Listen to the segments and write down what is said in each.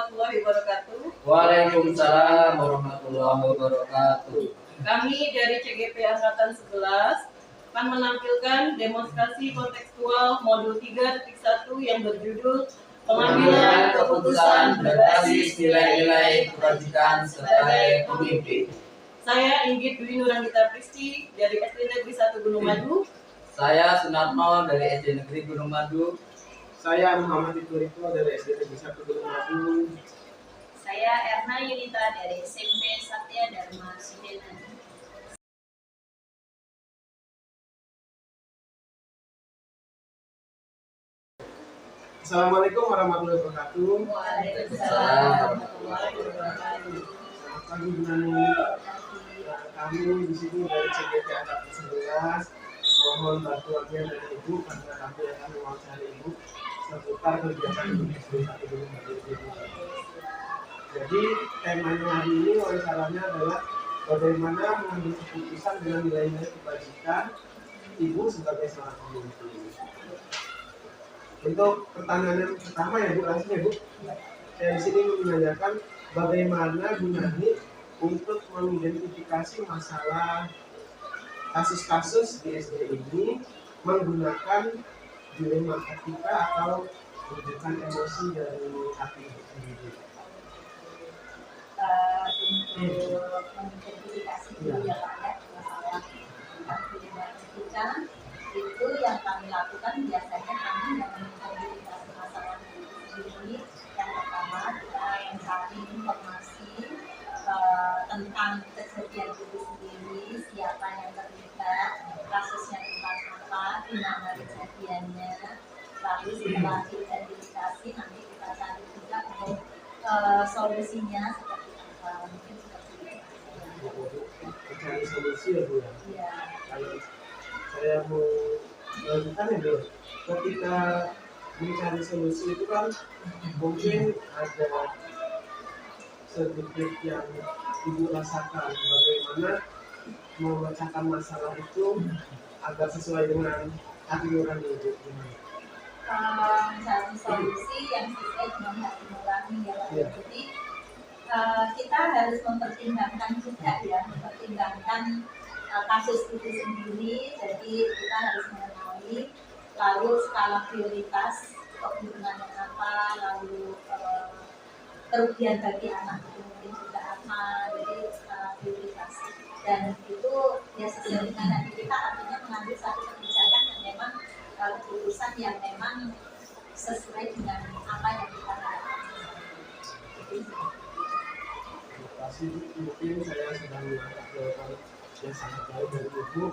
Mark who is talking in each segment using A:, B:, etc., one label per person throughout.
A: warahmatullahi wabarakatuh.
B: Waalaikumsalam warahmatullahi wabarakatuh.
A: Kami dari CGP Angkatan 11 akan menampilkan demonstrasi kontekstual modul 3.1 yang berjudul Pengambilan Keputusan Berbasis Nilai-nilai Kebajikan sebagai Pemimpin. Saya Inggit Dwi Nurangita Pristi dari SD Negeri 1 Gunung Madu.
B: Saya Sunarno dari SD Negeri Gunung Madu.
C: Saya Muhammad Ituriko dari SD Negeri 1 Gunung Madu.
D: Saya Erna Yunita dari SMP Satya Dharma Sudenan.
C: Assalamualaikum warahmatullahi wabarakatuh.
D: Waalaikumsalam warahmatullahi wabarakatuh.
C: Selamat pagi Bunani. Kami di sini dari CGP Angkatan 11 mohon bantuannya dari Ibu karena kami akan mewawancara Ibu seputar kegiatan di SD 1 Gunung Madu. Jadi temanya hari ini wawancaranya adalah bagaimana mengambil keputusan dengan nilai-nilai kebajikan Ibu sebagai seorang pemimpin. Untuk pertanyaan yang pertama ya Bu, langsung ya Bu. Saya di sini menanyakan bagaimana Bunani untuk mengidentifikasi masalah kasus-kasus di SD ini menggunakan dilema etika atau rujukan emosi dari hati sendiri.
D: Untuk mengidentifikasi dulu ya Pak ya, masalah dilema etika itu yang kami lakukan biasanya kami yang mengidentifikasi masalah itu sendiri. Yang pertama kita mencari informasi tentang kejadian itu sendiri, siapa yang terlibat, kasusnya tentang apa, di mana kejadiannya. Lalu setelah identifikasi nanti kita cari juga untuk solusinya seperti apa, mungkin seperti itu.
C: Mencari solusi ya Bu ya.
D: Iya.
C: Kalau saya mau melanjutkan ya Bu, ketika mencari solusi itu kan mungkin ada sedikit yang Ibu rasakan bagaimana memecahkan masalah itu agar sesuai dengan hati nurani Ibu.
D: Mencari solusi yang sesuai dengan hati nurani ya Pak.
C: Iya.
D: Jadi kita harus mempertimbangkan juga ya, mempertimbangkan kasus itu sendiri. Jadi kita harus mengenali lalu skala prioritas kebutuhannya apa, lalu kerugian bagi anak itu mungkin juga apa. Jadi skala prioritas dan itu ya sesuai dengan hati kita, artinya mengambil satu kebijakan yang memang keputusan yang memang sesuai dengan apa yang kita harapkan.
C: Terima kasih Bu. Mungkin saya sedang mengangkat jawaban yang sangat baik dari Ibu.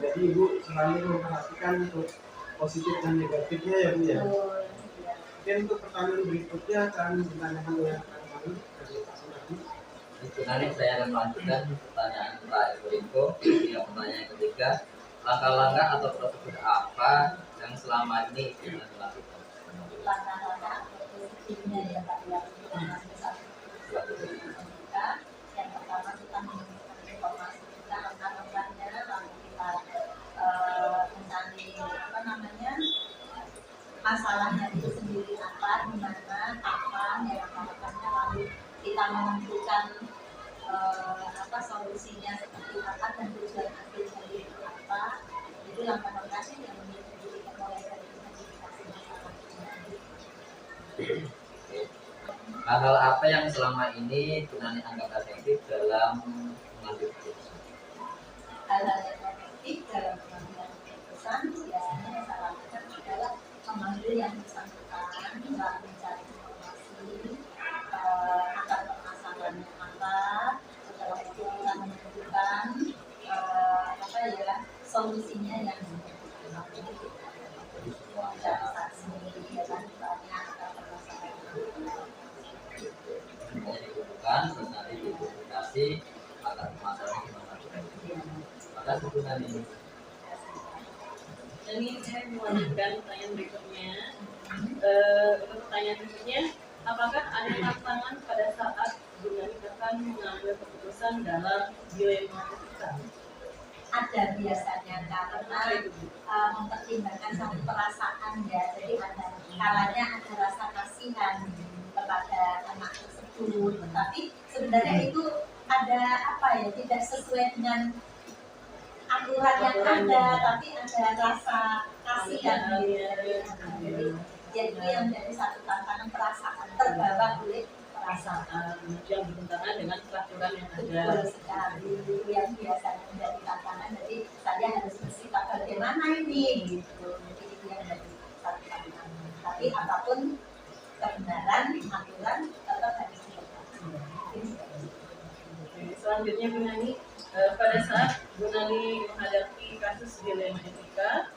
C: Jadi Ibu selalu memperhatikan untuk positif dan negatifnya ya Bu ya. Mungkin untuk pertanyaan berikutnya akan ditanyakan oleh kami dari Pak Sunardi.
B: Nanti saya akan melanjutkan pertanyaan Pak Ibu. Hingga pertanyaan yang ketiga, langkah-langkah atau prosedur apa yang selama ini kita lakukan?
D: Langkah-langkah atau prosedurnya ya Pak yang kita lakukan. Yang pertama kita mengumpulkan informasi kita langkah-langkahnya, lalu kita mencari apa namanya masalahnya itu sendiri apa, di mana, kapan, ya langkah-langkahnya, lalu kita menentukan apa solusinya seperti apa dan tujuan akhirnya itu apa. Itu langkah-langkahnya yang diberikan oleh dari identifikasi masalah.
B: Hal-hal apa yang selama ini Bunani anggap efektif dalam mengambil keputusan?
D: Hal-hal yang efektif dalam pengambilan keputusan biasanya yang saya lakukan adalah memanggil yang bersangkutan, lalu mencari informasi akan permasalahannya apa. Setelah itu kita menentukan apa ya solusinya yang realisasi dan banyak permasalahan.
B: Semuanya dibutuhkan, terus nanti diidentifikasi akan masalahnya gimana. Maka hubungan ini.
A: Ini saya melanjutkan pertanyaan berikutnya. Untuk pertanyaan berikutnya, apakah ada tantangan pada saat Bunani akan mengambil keputusan dalam dilema etika?
D: Ada biasanya karena mempertimbangkan satu perasaan ya, jadi ada kalanya ada rasa kasihan kepada anak itu, tetapi sebenarnya itu ada apa ya, tidak sesuai dengan aturan yang ada, tapi ada rasa kasihan gitu. Jadi yang menjadi satu tantangan perasaan, terbawa oleh perasaan
A: yang bertentangan dengan peraturan yang ada.
D: betul sekali, yang biasanya menjadi tantangan. Jadi saya harus bersikap bagaimana ini gitu. Jadi itu yang menjadi satu tantangan. Tapi apapun kebenaran, aturan tetap harus diperhatikan.
A: Selanjutnya Bu Nani, pada saat Bu Nani menghadapi kasus dilema etika,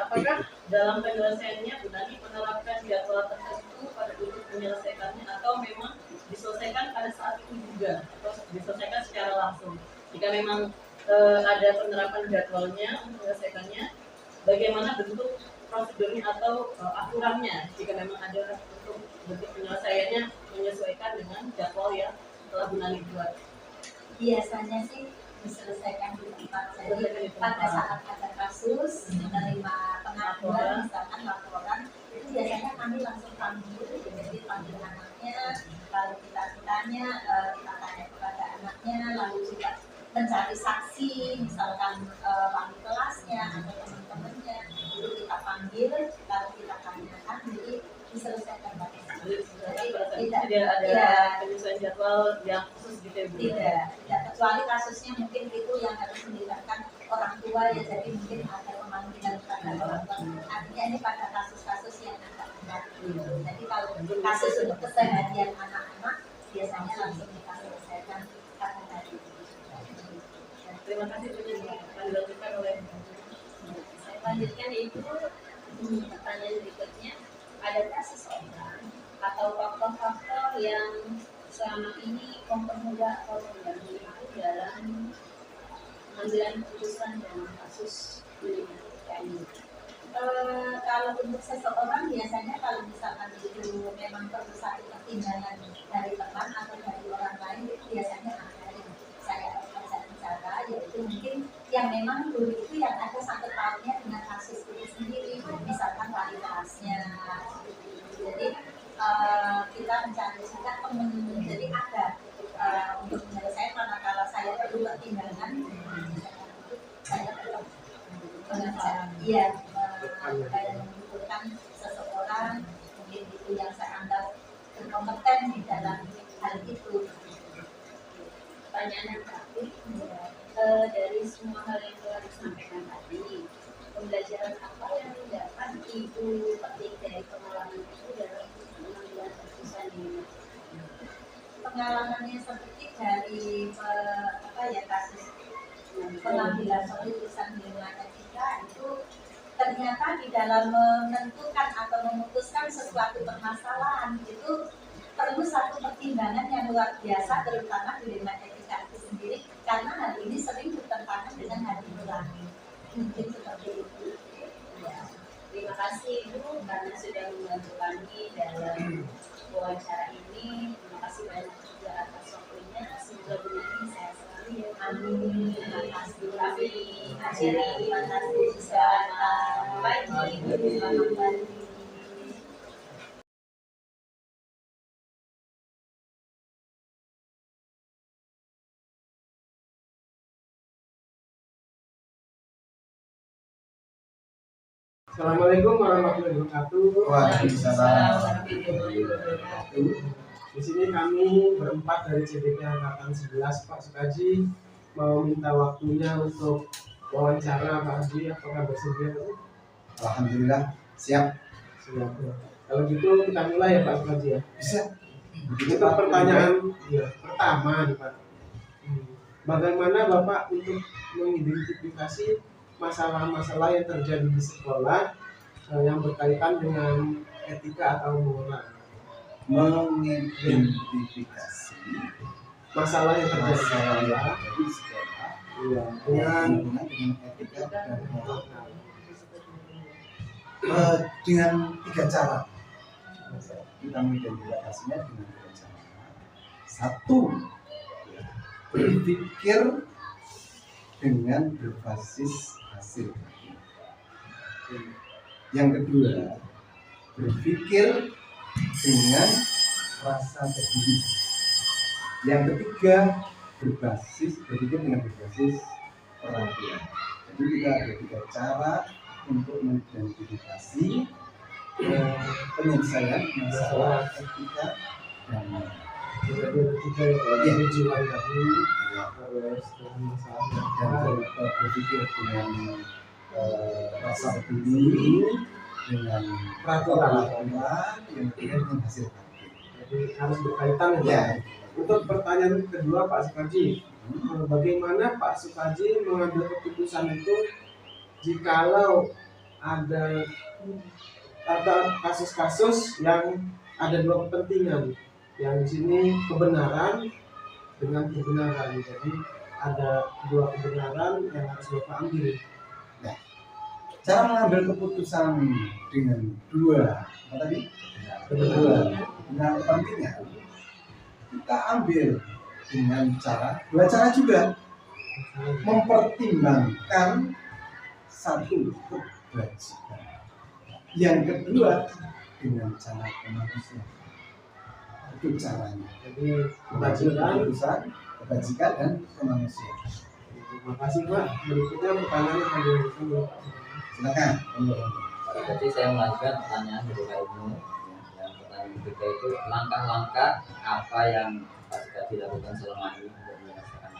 A: apakah dalam penyelesaiannya Bu Nani menerapkan jadwal tertentu pada untuk menyelesaikannya atau memang diselesaikan pada saat itu juga atau diselesaikan secara langsung? Jika memang ada penerapan jadwalnya untuk menyelesaikannya, bagaimana bentuk prosedurnya atau aturannya jika memang ada untuk bentuk penyelesaiannya menyesuaikan dengan jadwal yang telah Bu Nani buat?
D: Biasanya sih diselesaikan di tempat. Jadi pada saat ada kasus menerima pengaduan, misalkan laporan, itu biasanya kami langsung panggil, jadi panggil anaknya, lalu kita tanya kepada anaknya, lalu juga mencari saksi, misalkan wali kelasnya atau teman-temannya, itu kita panggil, lalu kita tanyakan, jadi diselesaikan pada saat.
A: Jadi tidak ada penyusunan jadwal yang khusus gitu ya Bu?
D: Tidak, kecuali kasusnya mungkin itu yang harus melibatkan orang tua ya, jadi mungkin ada pemanggilan kepada orang tua. Artinya ini pada kasus-kasus yang agak berat gitu. Jadi kalau kasus untuk keseharian anak-anak biasanya langsung kita selesaikan pada hari itu.
A: Terima kasih Bu Nani. Akan dilanjutkan oleh
E: Saya lanjutkan itu pertanyaan berikutnya, adakah seseorang atau faktor-faktor yang selama ini mempermudah atau mengganggu itu dalam pengambilan keputusan dalam kasus ini?
D: Kalau untuk seseorang biasanya kalau misalkan itu memang perlu satu pertimbangan dari teman atau dari orang lain, itu biasanya ada yang saya ajak bicara, yaitu mungkin yang memang dulu itu yang ada sangkut pautnya dengan kasus itu sendiri, misalkan wali kelasnya. Jadi kita mencari juga teman, jadi ada untuk menyelesaikan, karena kalau saya perlu pertimbangan, saya perlu iya mengumpulkan seseorang mungkin itu yang saya anggap berkompeten di dalam hal itu.
E: Pertanyaan yang terakhir, dari semua hal yang telah disampaikan tadi, pembelajaran apa yang dapat Ibu petik dari pengalaman itu dalam pengambilan keputusan ini?
D: Pengalamannya seperti dari kasus pengambilan keputusan di rumah etika itu, ternyata di dalam menentukan atau memutuskan sesuatu permasalahan itu perlu satu pertimbangan yang luar biasa, terutama di rumah etika itu sendiri, karena hal ini sering bertentangan dengan hati nurani. Mungkin seperti itu.
E: Ya. Terima kasih Ibu karena sudah membantu kami dalam wawancara ini. Terima kasih banyak juga atas waktunya. Semoga Bu Nani sehat selalu ya.
D: Amin. Terima kasih.
E: Kami
D: Akhiri, terima kasih.
E: selamat pagi.
D: Selamat pagi.
C: Assalamualaikum warahmatullahi wabarakatuh.
F: Waalaikumsalam.
C: Di sini kami berempat dari CDP Angkatan 11, Pak Sukaji, mau minta waktunya untuk wawancara Pak Haji. Apakah bersedia?
F: Alhamdulillah siap.
C: Siap. Kalau gitu kita mulai ya Pak Sukaji ya.
F: Bisa.
C: Itu pertanyaan pertama nih Pak. Bagaimana Bapak untuk mengidentifikasi masalah-masalah yang terjadi di sekolah yang berkaitan dengan etika atau moral?
F: Mengidentifikasi
C: Masalah yang terjadi di
F: masalah yang
C: sekolah,
F: ada di sekolah
C: iya,
F: dengan
C: dengan
F: etika dan moral dengan 3 cara. Kita mengidentifikasinya dengan 3 cara. 1, berpikir dengan berbasis hasil. Yang kedua, berpikir dengan rasa peduli. Yang ketiga, berpikir dengan berbasis perhatian. Jadi kita ada 3 cara untuk mengidentifikasi penyelesaian masalah etika dan moral.
C: Jadi ada 3 ya, tujuan tadi, terus masalah
F: Dan berpikir dengan rasa peduli, dengan peraturan yang dengan hasil praktik.
C: jadi harus berkaitan ya.
F: Ya.
C: Untuk pertanyaan kedua Pak Sukaji, bagaimana Pak Sukaji mengambil keputusan itu jikalau ada kasus-kasus yang ada 2 kepentingan, yang di sini kebenaran dengan kebenaran, jadi ada 2 kebenaran yang harus Bapak ambil.
F: Cara mengambil keputusan dengan 2 apa tadi? Dengan kepentingan, kita ambil dengan 2 cara juga, mempertimbangkan 1 kebajikan, yang kedua dengan cara kemanusiaan. Itu caranya.
C: Jadi
F: kebajikan dan kemanusiaan.
C: terima kasih Pak. Berikutnya pertanyaan yang diajukan.
F: Silakan.
B: Jadi saya melanjutkan pertanyaan dari Kak Ibnu. Yang pertanyaan ketiga itu langkah-langkah apa yang Pak Sukaji lakukan selama ini untuk menyelesaikan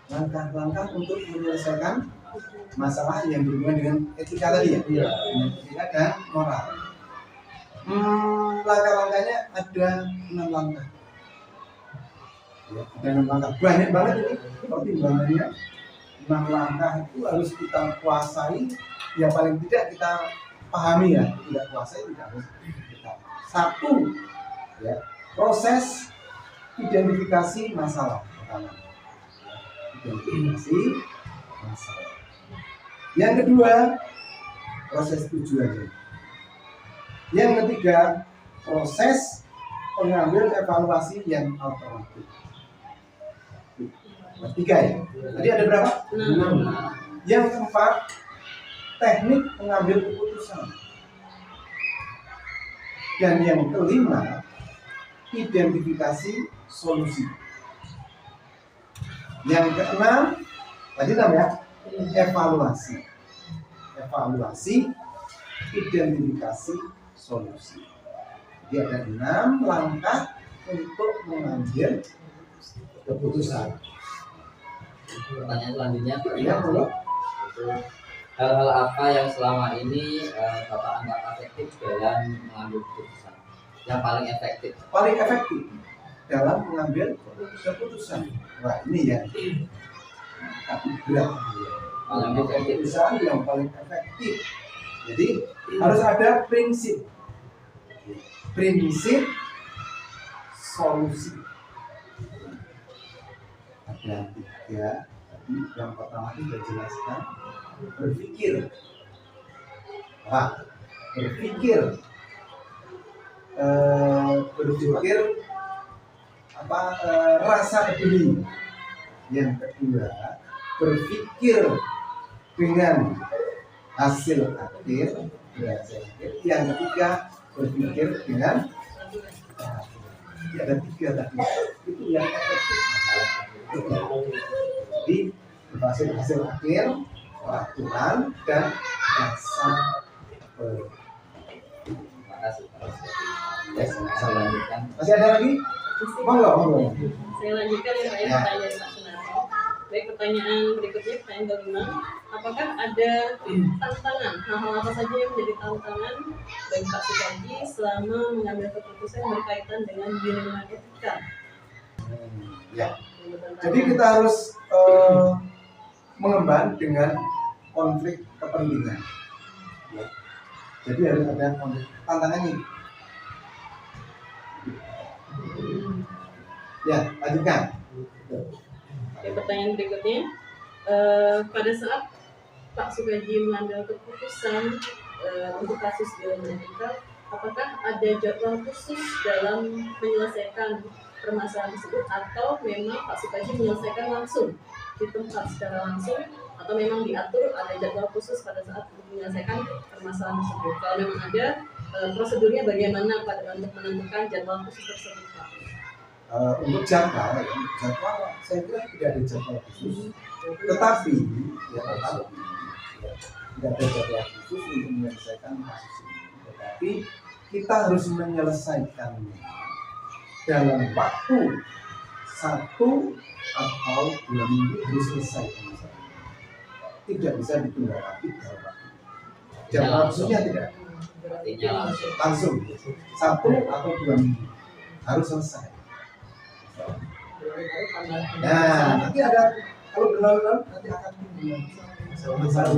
F: Langkah-langkah untuk menyelesaikan masalah yang berhubungan dengan etika tadi ya?
C: Iya.
F: Dengan etika dan moral. Langkah-langkahnya ada 6 langkah. Ya, ada 6 langkah. Banyak banget ini pertimbangannya. 6 langkah itu harus kita kuasai. Ya paling tidak kita pahami ya. Tidak kuasai tidak harus kita. 1, ya, proses identifikasi masalah pertama. Identifikasi masalah. Yang kedua, proses tujuannya. Yang ketiga, proses pengambil evaluasi yang alternatif. Tiga ya. Tadi ada berapa? 6. Yang keempat, teknik pengambil keputusan. Dan yang kelima, identifikasi solusi. Yang keenam, tadi 6 ya, evaluasi. Evaluasi, identifikasi solusi. Jadi ada 6 langkah untuk mengambil keputusan.
B: pertanyaan selanjutnya?
F: Ya, boleh.
B: Itu hal-hal apa yang selama ini Bapak anggap efektif dalam mengambil keputusan? Yang paling efektif?
F: Paling efektif dalam mengambil keputusan. Wah, ini ya. Tapi berat.
B: Paling efektif.
F: Keputusan yang paling efektif. Jadi harus ada prinsip. Prinsip solusi. Ada 3. Tadi yang pertama itu sudah jelaskan. Berpikir. Berpikir rasa peduli. Yang kedua, berpikir dengan hasil akhir. Yang ketiga, berpikir dengan ada 3 tadi. Itu yang efektif. Jadi berhasil hasil akhir, peraturan dan rasa
B: Terima kasih Pak Sukaji. Ya, saya lanjutkan.
F: Masih ada lagi? Monggo.
A: Saya lanjutkan ya Pak,
F: Ya.
A: pertanyaan Pak Sunarso. Baik, pertanyaan berikutnya, pertanyaan kelima. Apakah ada tantangan, hal-hal apa saja yang menjadi tantangan bagi Pak Sukaji selama mengambil keputusan berkaitan dengan bimbingan etika?
F: Ya. Jadi kita harus mengemban dengan konflik kepentingan. Ya. Jadi harus ada konflik tantangan ini. Ya, lanjutkan.
A: Oke, pertanyaan berikutnya, pada saat Pak Sukaji mengambil keputusan untuk kasus bimbingan etika, apakah ada jadwal khusus dalam menyelesaikan permasalahan tersebut, atau memang Pak Sukaji menyelesaikan langsung di tempat secara langsung, atau memang diatur ada jadwal khusus pada saat menyelesaikan permasalahan tersebut? Kalau memang ada, prosedurnya bagaimana untuk menentukan jadwal khusus tersebut, Pak?
F: Untuk jadwal, saya kira tidak ada jadwal khusus, tetapi ya, tidak ada jadwal khusus untuk menyelesaikan kasus ini, tetapi kita harus menyelesaikannya dalam waktu 1 atau 2 minggu harus selesai masalah. Tidak bisa ditunda lagi dalam waktu. Jadwal khususnya tidak.
B: Artinya
F: Langsung 1 atau 2 minggu harus selesai. Nah, nanti ada kalau berlalu-lalu nanti akan timbul masalah.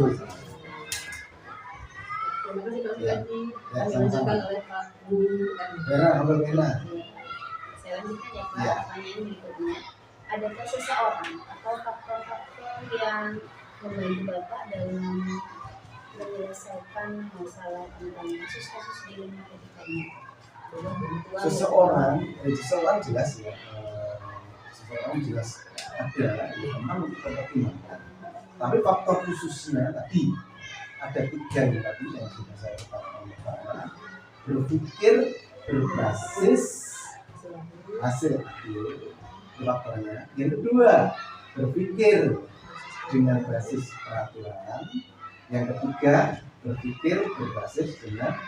A: Terima kasih Pak
F: Ya.
A: Sugandi.
F: Ya,
A: Kami
F: sama-sama.
A: lanjutkan oleh Pak Bu M.
F: Merah, ambil merah.
E: Saya lanjutkan ya Pak,
F: Ya.
E: pertanyaan berikutnya. Adakah seseorang atau faktor-faktor yang membantu Bapak dalam menyelesaikan masalah tentang kasus-kasus di lingkungan pendidikannya?
F: Seseorang jelas ya, seseorang jelas ada ya, memang kita pertimbangkan. Tapi faktor khususnya tadi ada 3 ya, tadi yang sudah saya katakan pertama, berpikir berbasis hasil akhir faktornya. Yang kedua, berpikir dengan basis peraturan. Yang ketiga, berpikir berbasis dengan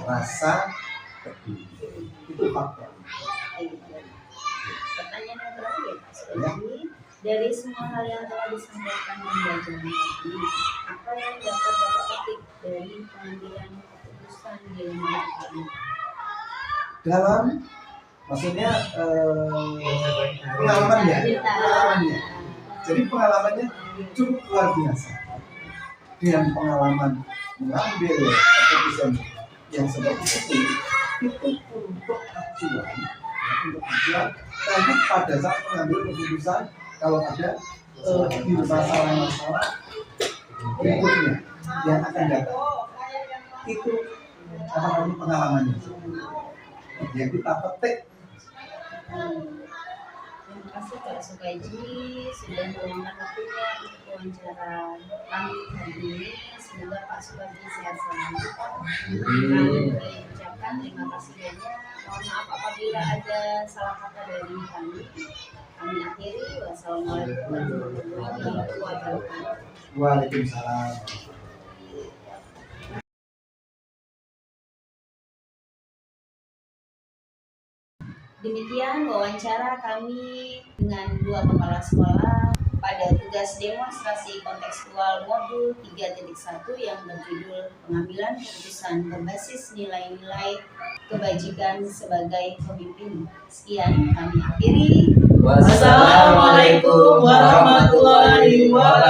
F: rasa peduli. Itu faktor.
E: Pertanyaan yang terakhir ya Pak Sugandi, dari semua hal yang telah disampaikan pembelajaran tadi, apa yang dapat Bapak petik dari pengambilan keputusan di lembaga ini?
F: Dalam maksudnya pengalamannya. Jadi pengalamannya cukup luar biasa. Dengan pengalaman mengambil keputusan yang seperti itu untuk acuan, nanti pada saat mengambil keputusan kalau ada masalah-masalah berikutnya yang akan datang, itu apa namanya pengalamannya yang kita petik.
E: Terima kasih Pak Sukaji sudah meluangkan waktunya untuk wawancara kami hari ini. Semoga Pak Sukaji sehat selalu. Kami mengucapkan terima kasih banyak. Mohon maaf apabila ada salah kata dari kami. Kami akhiri. Wassalamualaikum warahmatullahi wabarakatuh.
F: Waalaikumsalam.
E: Demikian wawancara kami dengan 2 kepala sekolah pada tugas demonstrasi kontekstual modul 3.1 yang berjudul pengambilan keputusan berbasis nilai-nilai kebajikan sebagai pemimpin. Sekian kami akhiri.
A: Wassalamualaikum warahmatullahi wabarakatuh.